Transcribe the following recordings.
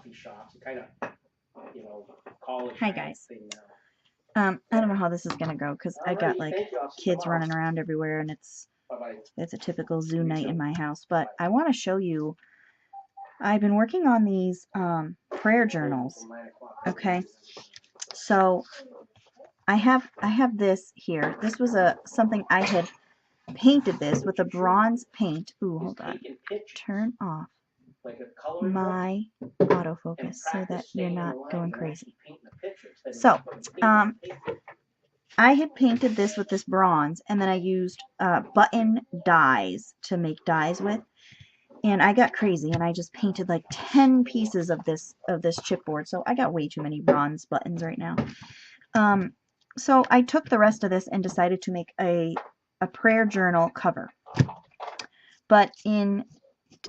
coffee shops, kind of, you know, college. Hi guys. I don't know how this is gonna go because I got like kids running around everywhere and it's a typical zoo night in my house. But I want to show you. I've been working on these prayer journals. Okay, so I have this here. This was something I had painted this with a bronze paint. Ooh, hold on. Turn off my autofocus so that you're not going crazy. So, I had painted this with this bronze, and then I used button dies to make dies with, and I got crazy, and I just painted like 10 pieces of this chipboard, so I got way too many bronze buttons right now. So I took the rest of this and decided to make a prayer journal cover, but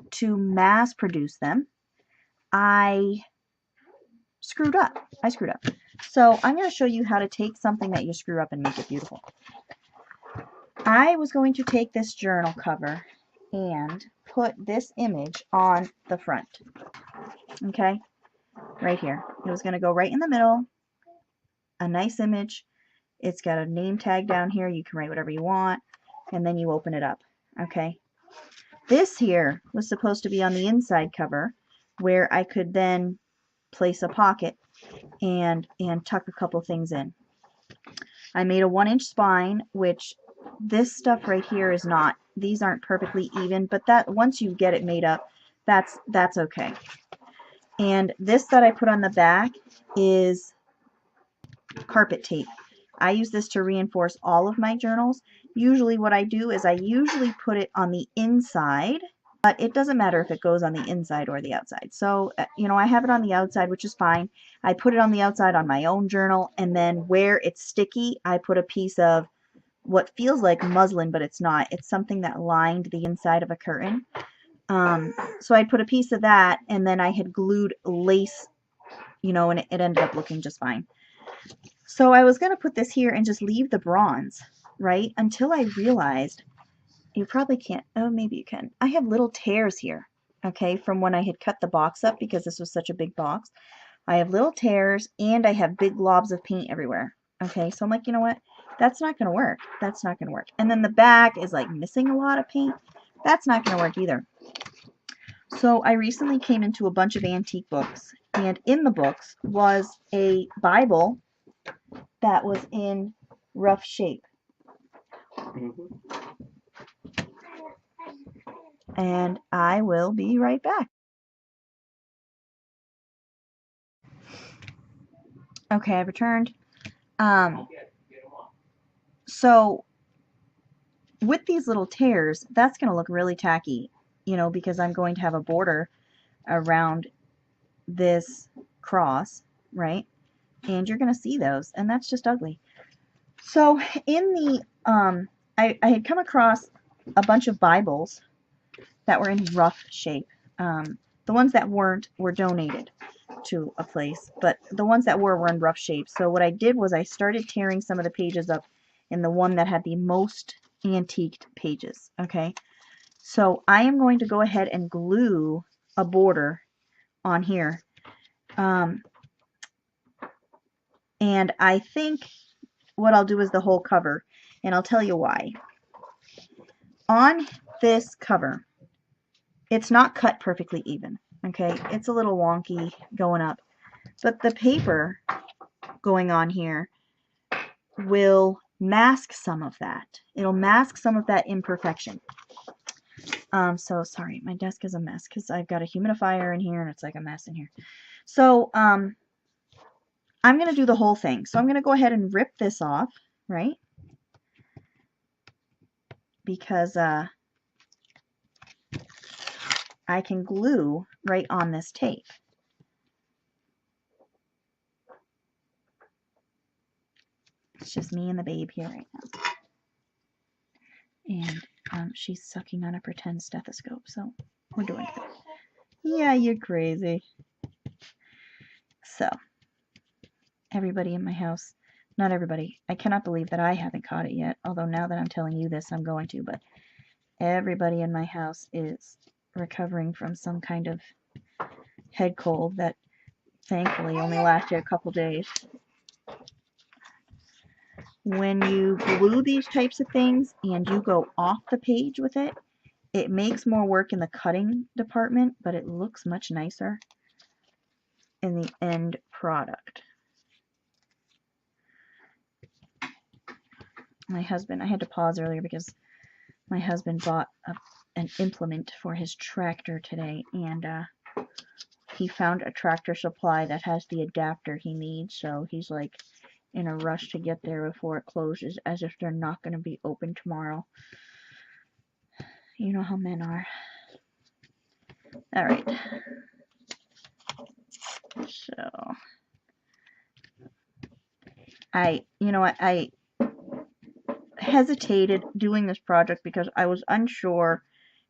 to mass produce them, I screwed up. So I'm going to show you how to take something that you screw up and make it beautiful. I was going to take this journal cover and put this image on the front. Okay? Right here. It was going to go right in the middle. A nice image. It's got a name tag down here. You can write whatever you want. And then you open it up. Okay? This here was supposed to be on the inside cover where I could then place a pocket and tuck a couple things in. I made a 1-inch spine, which this stuff right here is not. These aren't perfectly even, but that once you get it made up, that's okay. And this that I put on the back is carpet tape. I use this to reinforce all of my journals. Usually what I do is I usually put it on the inside, but it doesn't matter if it goes on the inside or the outside. So, you know, I have it on the outside, which is fine. I put it on the outside on my own journal, and then where it's sticky, I put a piece of what feels like muslin, but it's not. It's something that lined the inside of a curtain. So I put a piece of that, and then I had glued lace, you know, and it ended up looking just fine. So I was going to put this here and just leave the bronze, right? Until I realized, you probably can't, oh, maybe you can. I have little tears here, okay, from when I had cut the box up because this was such a big box. I have little tears and I have big globs of paint everywhere, okay? So I'm like, you know what? That's not going to work. That's not going to work. And then the back is like missing a lot of paint. That's not going to work either. So I recently came into a bunch of antique books, and in the books was a Bible that was in rough shape. And I will be right back. Okay, I've returned. So with these little tears, that's going to look really tacky, you know, because I'm going to have a border around this cross, right? And you're going to see those, and that's just ugly. So in the, I had come across a bunch of Bibles that were in rough shape. The ones that weren't were donated to a place, but the ones that were in rough shape. So what I did was I started tearing some of the pages up in the one that had the most antiqued pages, okay? So I am going to go ahead and glue a border on here. And I think what I'll do is the whole cover, and I'll tell you why. On this cover, it's not cut perfectly even, okay? It's a little wonky going up, but the paper going on here will mask some of that. It'll mask some of that imperfection. So sorry, my desk is a mess because I've got a humidifier in here and it's like a mess in here. So I'm going to do the whole thing. So I'm going to go ahead and rip this off, right? Because I can glue right on this tape. It's just me and the babe here right now. And she's sucking on a pretend stethoscope, so we're doing it. Yeah, you're crazy. So, everybody in my house, not everybody, I cannot believe that I haven't caught it yet, although now that I'm telling you this, I'm going to, but everybody in my house is recovering from some kind of head cold that thankfully only lasted a couple days. When you glue these types of things and you go off the page with it, it makes more work in the cutting department, but it looks much nicer in the end product. My husband, I had to pause earlier because my husband bought an implement for his tractor today, and he found a Tractor Supply that has the adapter he needs, so he's like in a rush to get there before it closes, as if they're not going to be open tomorrow. You know how men are. Alright. So, I hesitated doing this project because I was unsure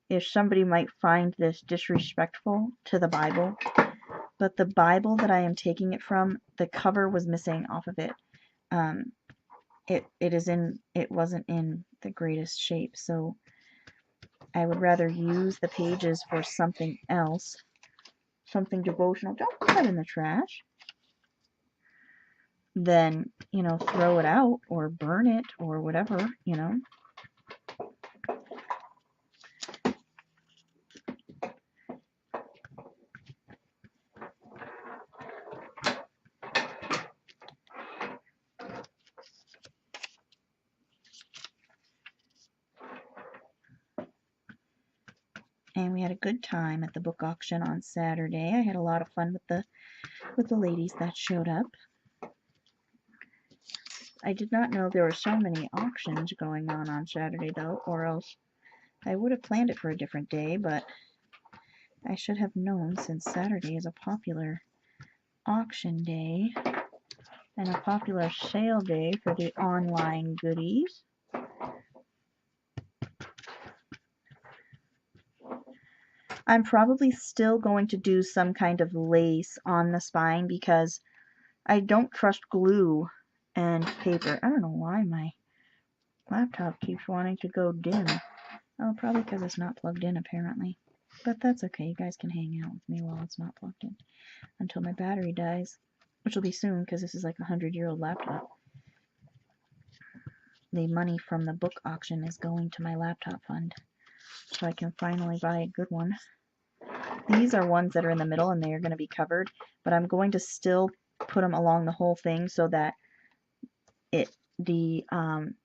if somebody might find this disrespectful to the Bible. But the Bible that I am taking it from, the cover was missing off of it. It wasn't in the greatest shape, so I would rather use the pages for something else, something devotional. Don't put that in the trash. Than, throw it out or burn it or whatever, And we had a good time at the book auction on Saturday. I had a lot of fun with the ladies that showed up. I did not know there were so many auctions going on Saturday though, or else I would have planned it for a different day, but I should have known since Saturday is a popular auction day and a popular sale day for the online goodies. I'm probably still going to do some kind of lace on the spine because I don't trust glue and paper. I don't know why my laptop keeps wanting to go dim. Oh, probably because it's not plugged in apparently. But that's okay. You guys can hang out with me while it's not plugged in until my battery dies, which will be soon because this is like a 100-year-old laptop. The money from the book auction is going to my laptop fund so I can finally buy a good one. These are ones that are in the middle and they are going to be covered, but I'm going to still put them along the whole thing so that the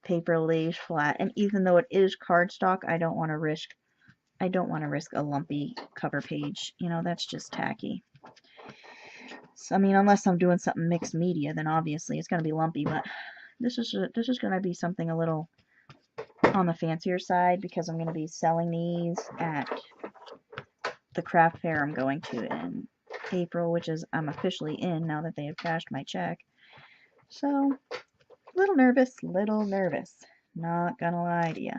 paper lays flat. And even though it is cardstock, I don't want to risk a lumpy cover page. That's just tacky. So, I mean, unless I'm doing something mixed media, then obviously it's going to be lumpy, but this is going to be something a little on the fancier side because I'm going to be selling these at the craft fair I'm going to in April, which is I'm officially in now that they have cashed my check. So, little nervous, not gonna lie to you.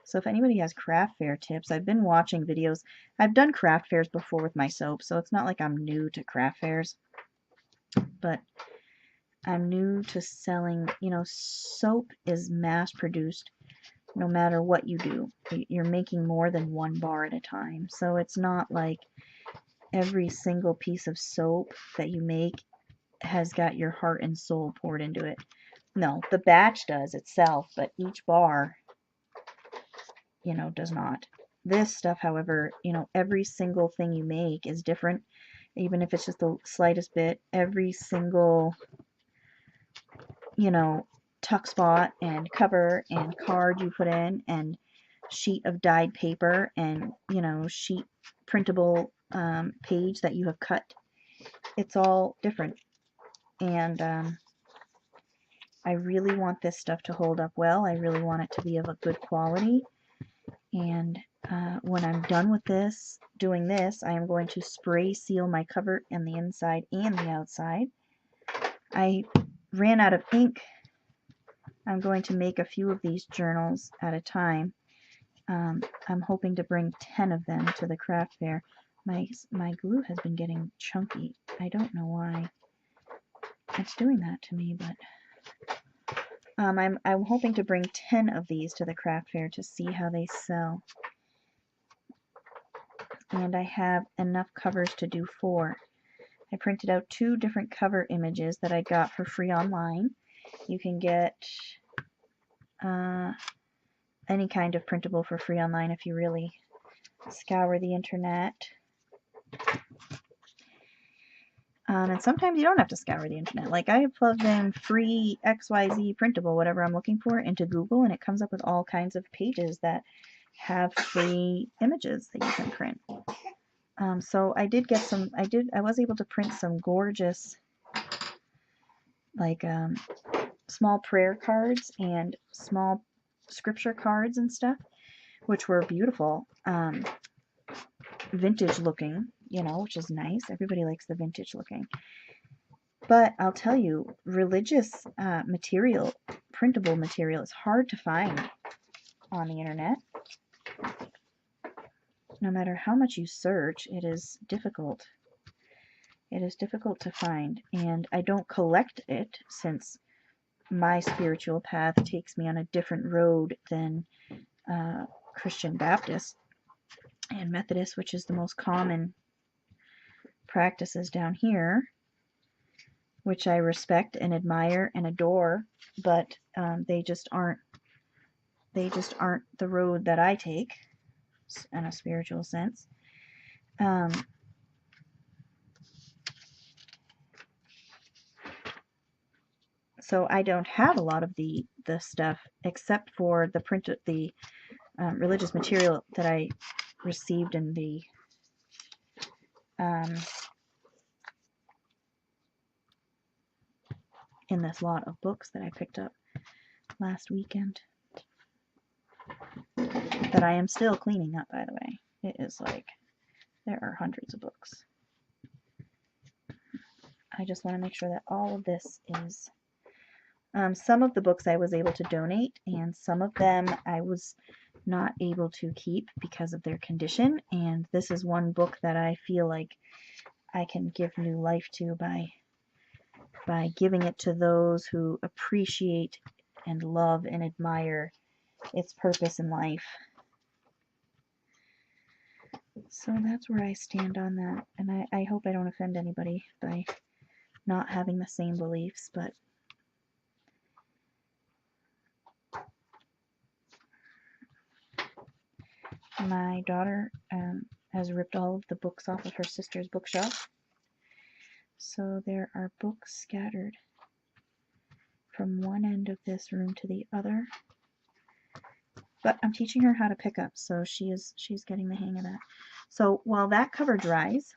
So if anybody has craft fair tips, I've been watching videos. I've done craft fairs before with my soap, so it's not like I'm new to craft fairs, but I'm new to selling. Soap is mass produced no matter what you do. You're making more than one bar at a time. So it's not like every single piece of soap that you make has got your heart and soul poured into it. No, the batch does itself, but each bar, does not. This stuff, however, every single thing you make is different, even if it's just the slightest bit. Every single, tuck spot and cover and card you put in and sheet of dyed paper and sheet printable page that you have cut, it's all different. And I really want this stuff to hold up well. I really want it to be of a good quality. And when I'm done with doing this, I am going to spray seal my cover in the inside and the outside. I ran out of ink. I'm going to make a few of these journals at a time. I'm hoping to bring 10 of them to the craft fair. My glue has been getting chunky. I don't know why it's doing that to me, but I'm hoping to bring 10 of these to the craft fair to see how they sell. and I have enough covers to do 4. I printed out 2 different cover images that I got for free online. You can get any kind of printable for free online if you really scour the internet. And sometimes you don't have to scour the internet. Like I plugged in free XYZ printable, whatever I'm looking for, into Google, and it comes up with all kinds of pages that have free images that you can print. So I did get some, I was able to print some gorgeous, like, small prayer cards and small scripture cards and stuff, which were beautiful, vintage looking, you know, which is nice. Everybody likes the vintage looking. But I'll tell you, religious material, printable material, is hard to find on the internet. No matter how much you search, it is difficult. It is difficult to find, and I don't collect it since my spiritual path takes me on a different road than Christian Baptist and Methodist, which is the most common practices down here, which I respect and admire and adore, but they just aren't the road that I take in a spiritual sense. So I don't have a lot of the stuff except for the religious material that I received in the in this lot of books that I picked up last weekend, that I am still cleaning up, by the way. It is like, there are hundreds of books. I just want to make sure that all of this is, some of the books I was able to donate, and some of them I was not able to keep because of their condition, and this is one book that I feel like I can give new life to by giving it to those who appreciate and love and admire its purpose in life. So that's where I stand on that, and I hope I don't offend anybody by not having the same beliefs, but my daughter has ripped all of the books off of her sister's bookshelf, so there are books scattered from one end of this room to the other. But I'm teaching her how to pick up, so she's getting the hang of that. So while that cover dries,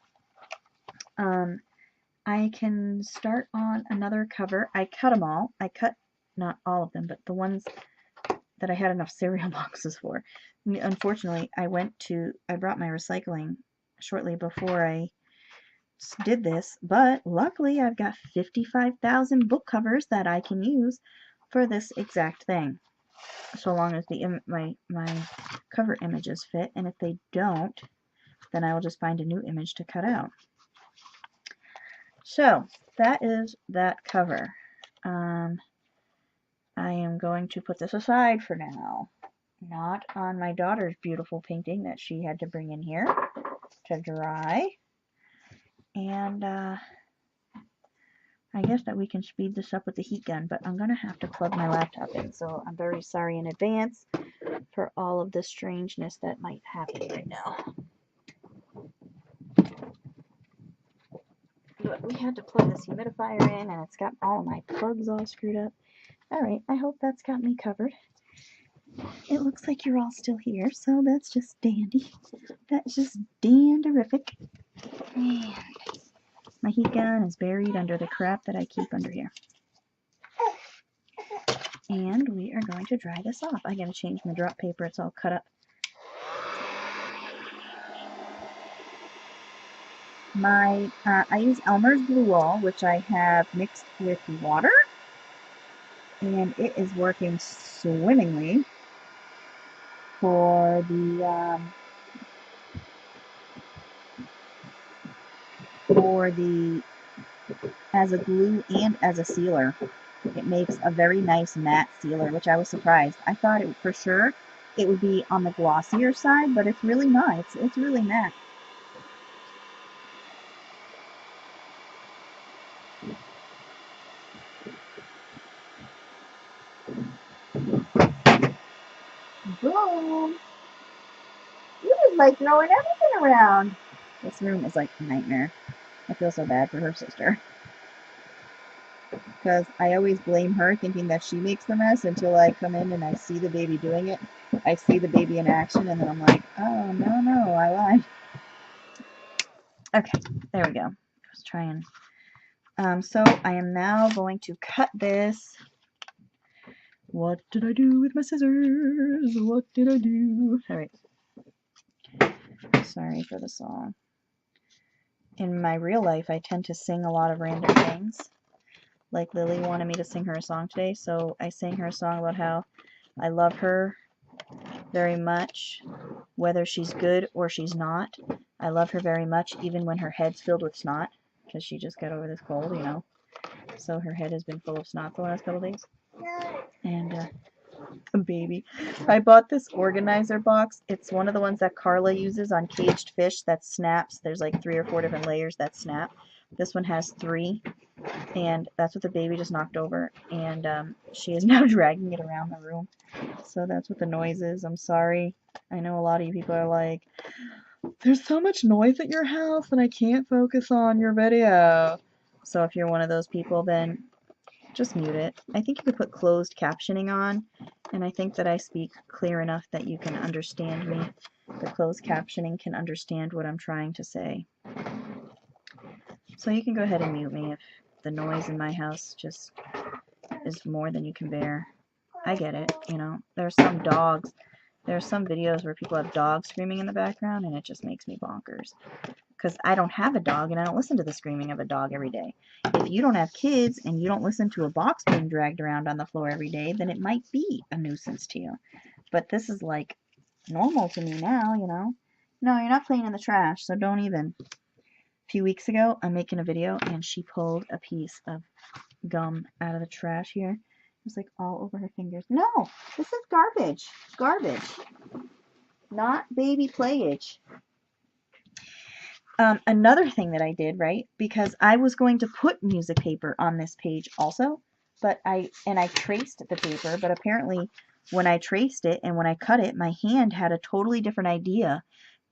I can start on another cover. I cut them all. I cut not all of them, but the ones that I had enough cereal boxes for. Unfortunately, I brought my recycling shortly before I did this, but luckily I've got 55,000 book covers that I can use for this exact thing, so long as my cover images fit, and if they don't, then I will just find a new image to cut out. So that is that cover. I am going to put this aside for now, not on my daughter's beautiful painting that she had to bring in here to dry. And I guess that we can speed this up with the heat gun, but I'm going to have to plug my laptop in, so I'm very sorry in advance for all of the strangeness that might happen right now. But we had to plug this humidifier in, and it's got all of my plugs all screwed up. Alright, I hope that's got me covered. It looks like you're all still here, so that's just dandy. That's just danderific. And my heat gun is buried under the crap that I keep under here. And we are going to dry this off. I gotta change my drop paper, it's all cut up. I use Elmer's Blue Wall, which I have mixed with water, and it is working swimmingly for the as a glue and as a sealer. It makes a very nice matte sealer, which I was surprised. I thought for sure it would be on the glossier side, but it's really not. It's really matte. Boom! You just like throwing everything around. This room is like a nightmare. I feel so bad for her sister. Because I always blame her, thinking that she makes the mess, until I come in and I see the baby doing it. I see the baby in action, and then I'm like, oh, no, I lied. Okay, there we go. Let's try and... so I am now going to cut this. What did I do with my scissors? What did I do? Alright. Sorry for the song. In my real life, I tend to sing a lot of random things. Like Lily wanted me to sing her a song today, so I sang her a song about how I love her very much, whether she's good or she's not. I love her very much, even when her head's filled with snot, because she just got over this cold, you know. So her head has been full of snot the last couple days. And, baby. I bought this organizer box. It's one of the ones that Carla uses on caged fish that snaps. There's like 3 or 4 different layers that snap. This one has 3, and that's what the baby just knocked over, and she is now dragging it around the room. So that's what the noise is. I'm sorry. I know a lot of you people are like, there's so much noise at your house and I can't focus on your video. So if you're one of those people, then just mute it. I think you could put closed captioning on, and I think that I speak clear enough that you can understand me. The closed captioning can understand what I'm trying to say. So you can go ahead and mute me if the noise in my house just is more than you can bear. I get it, you know. There's some dogs. There's some videos where people have dogs screaming in the background, and it just makes me bonkers. Because I don't have a dog, and I don't listen to the screaming of a dog every day. If you don't have kids, and you don't listen to a box being dragged around on the floor every day, then it might be a nuisance to you. But this is like normal to me now, you know. No, you're not playing in the trash, so don't even. A few weeks ago, I'm making a video, and she pulled a piece of gum out of the trash here. It was like all over her fingers. No, this is garbage. Garbage. Not baby playage. Another thing that I did, right, because I was going to put music paper on this page also, but I traced the paper, but apparently when I traced it and when I cut it, my hand had a totally different idea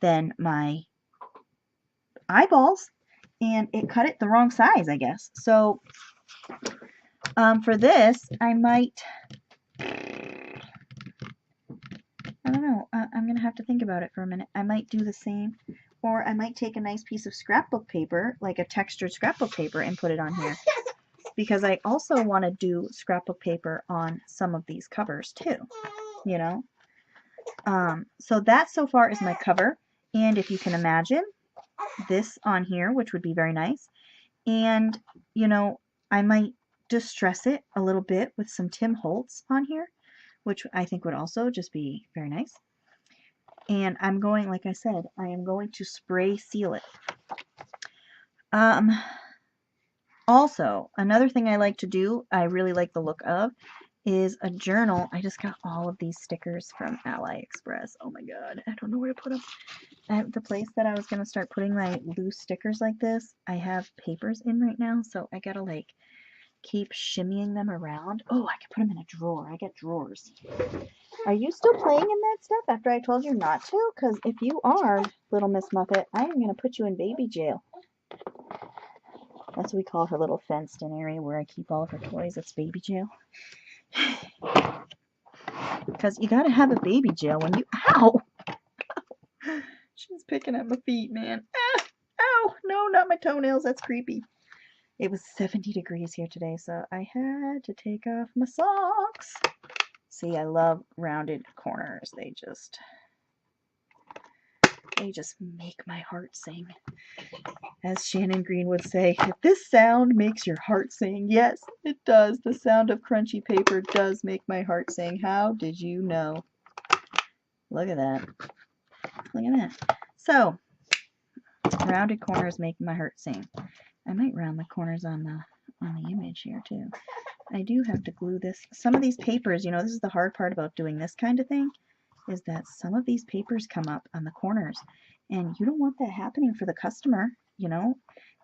than my eyeballs, and it cut it the wrong size, I guess. So for this, I might, I don't know, I'm going to have to think about it for a minute. I might do the same, or I might take a nice piece of scrapbook paper, like a textured scrapbook paper, and put it on here. Because I also want to do scrapbook paper on some of these covers too, you know. So that so far is my cover, and if you can imagine, this on here, which would be very nice. And, you know, I might distress it a little bit with some Tim Holtz on here, which I think would also just be very nice. And I'm going, like I said, I am going to spray seal it. Also, another thing I like to do, I really like the look of, is a journal. I just got all of these stickers from AliExpress. Oh my god, I don't know where to put them. At the place that I was going to start putting my loose stickers like this, I have papers in right now, so I gotta like keep shimmying them around. Oh, I could put them in a drawer. I get drawers. Are you still playing in that stuff after I told you not to? Because if you are, little Miss Muppet, I am going to put you in baby jail. That's what we call her little fenced-in area where I keep all of her toys. It's baby jail. Because you gotta have a baby jail when you... Ow! She's picking at my feet, man. Ah! Ow! No, not my toenails. That's creepy. It was 70 degrees here today, so I had to take off my socks. See, I love rounded corners. They just make my heart sing. As Shannon Green would say, if this sound makes your heart sing, yes, it does. The sound of crunchy paper does make my heart sing. How did you know? Look at that. Look at that. So, rounded corners make my heart sing. I might round the corners on the image here too. I do have to glue this. Some of these papers, you know, this is the hard part about doing this kind of thing, is that some of these papers come up on the corners, and you don't want that happening for the customer, you know.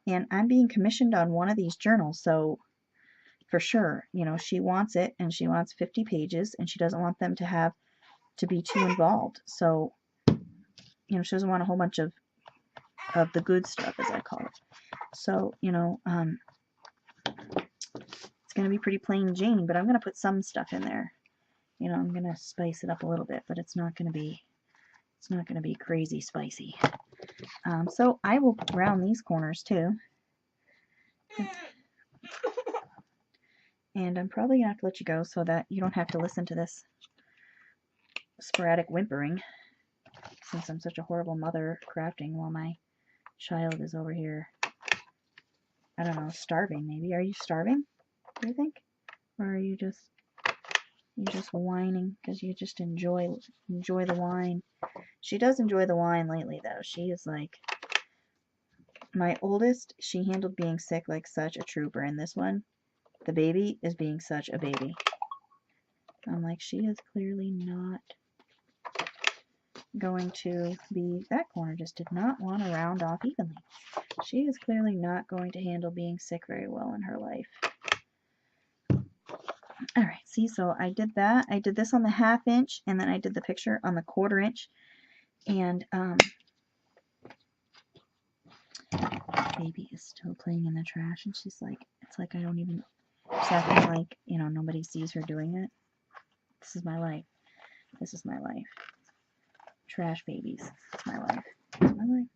And I'm being commissioned on one of these journals, so for sure, you know, she wants it, and she wants 50 pages, and she doesn't want them to be too involved. So, you know, she doesn't want a whole bunch of the good stuff, as I call it. So, you know, it's going to be pretty plain Jane, but I'm going to put some stuff in there. You know, I'm going to spice it up a little bit, but it's not going to be crazy spicy. So I will round these corners too. And I'm probably going to have to let you go so that you don't have to listen to this sporadic whimpering, since I'm such a horrible mother crafting while my child is over here, I don't know, starving maybe. Are you starving, do you think? Or are you just whining because you just enjoy the wine? She does enjoy the wine lately, though. She is like, my oldest, she handled being sick like such a trooper, and this one, the baby, is being such a baby. I'm like, she is clearly not going to be, that corner just did not want to round off evenly. She is clearly not going to handle being sick very well in her life. Alright, see, so I did that. I did this on the 1/2 inch, and then I did the picture on the 1/4 inch. And, baby is still playing in the trash, and she's like, it's like I don't even, she's acting like, you know, nobody sees her doing it. This is my life. This is my life. Trash babies. It's my life. It's my life.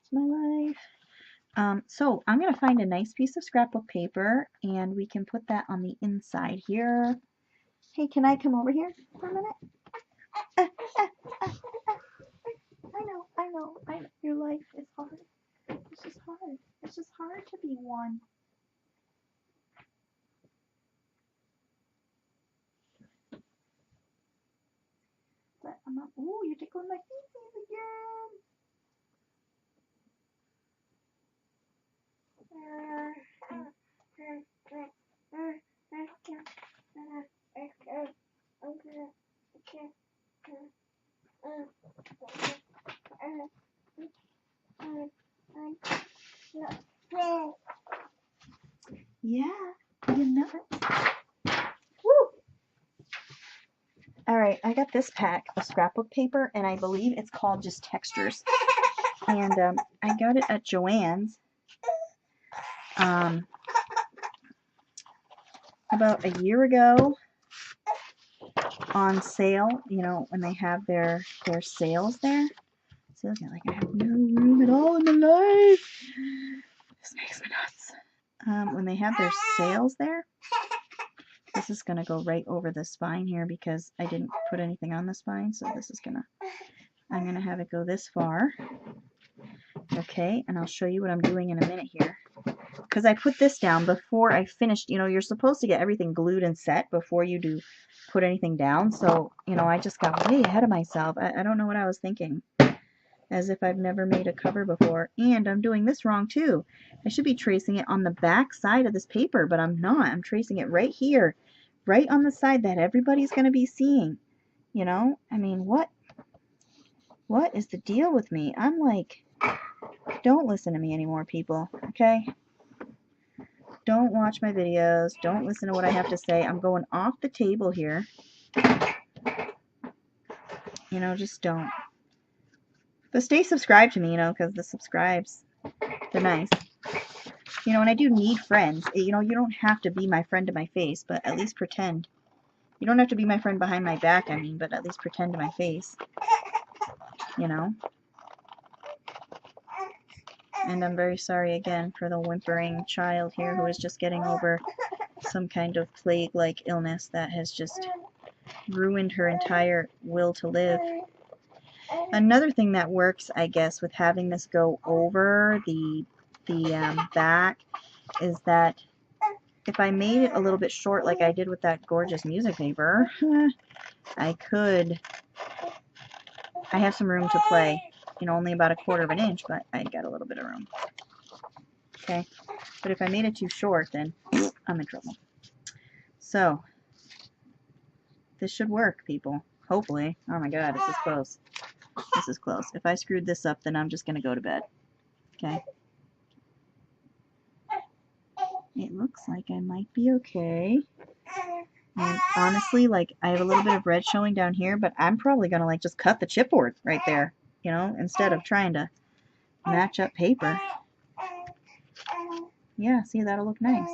It's my life. So I'm going to find a nice piece of scrapbook paper, and we can put that on the inside here. Hey, can I come over here for a minute? I know. Your life is hard. It's just hard. It's just hard to be one. But I'm not. Ooh, you're tickling my feces again. Yeah, you know it. Woo! Alright, I got this pack of scrapbook paper, and I believe it's called just Textures. And I got it at Joann's about a year ago on sale, you know, when they have their sales there. So like, I have no room at all in my life. This makes me nuts. When they have their sales there, this is going to go right over the spine here because I didn't put anything on the spine, so this is I'm going to have it go this far. Okay, and I'll show you what I'm doing in a minute here. Because I put this down before I finished. You know, you're supposed to get everything glued and set before you do put anything down. So, you know, I just got way ahead of myself. I don't know what I was thinking. As if I've never made a cover before. And I'm doing this wrong too. I should be tracing it on the back side of this paper, but I'm not. I'm tracing it right here. Right on the side that everybody's going to be seeing. You know? I mean, what is the deal with me? I'm like, don't listen to me anymore, people. Okay? Don't watch my videos. Don't listen to what I have to say. I'm going off the table here. You know, just don't. But stay subscribed to me, you know, because the subscribes, they're nice. You know, and I do need friends. You know, you don't have to be my friend to my face, but at least pretend. You don't have to be my friend behind my back, I mean, but at least pretend to my face. You know? And I'm very sorry again for the whimpering child here who is just getting over some kind of plague-like illness that has just ruined her entire will to live. Another thing that works, I guess, with having this go over the back is that if I made it a little bit short like I did with that gorgeous music paper, I have some room to play. You know, only about 1/4 inch, but I got a little bit of room. Okay, but if I made it too short, then I'm in trouble. So, this should work, people. Hopefully. Oh my god, this is close. This is close. If I screwed this up, then I'm just going to go to bed. Okay? it looks like I might be okay. And honestly, like, I have a little bit of red showing down here, but I'm probably gonna like just cut the chipboard right there, you know, instead of trying to match up paper. Yeah, see, that'll look nice.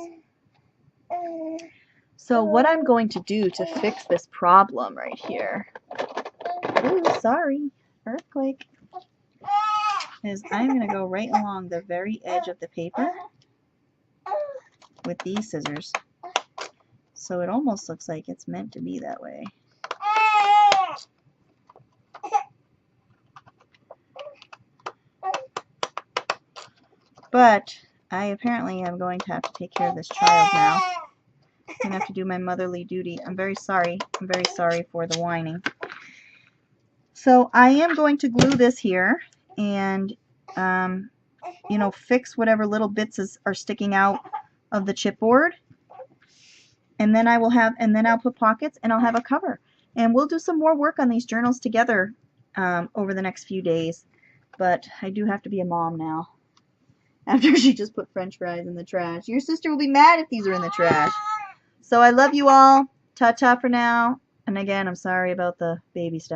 So what I'm going to do to fix this problem right here, ooh, sorry, earthquake, is I'm going to go right along the very edge of the paper with these scissors. So it almost looks like it's meant to be that way. But I apparently am going to have to take care of this child now. I'm going to have to do my motherly duty. I'm very sorry. I'm very sorry for the whining. So I am going to glue this here and, you know, fix whatever little bits are sticking out of the chipboard. And then I'll put pockets and I'll have a cover. And we'll do some more work on these journals together over the next few days. But I do have to be a mom now. After she just put French fries in the trash. Your sister will be mad if these are in the trash. So I love you all. Ta-ta for now. And again, I'm sorry about the baby stuff.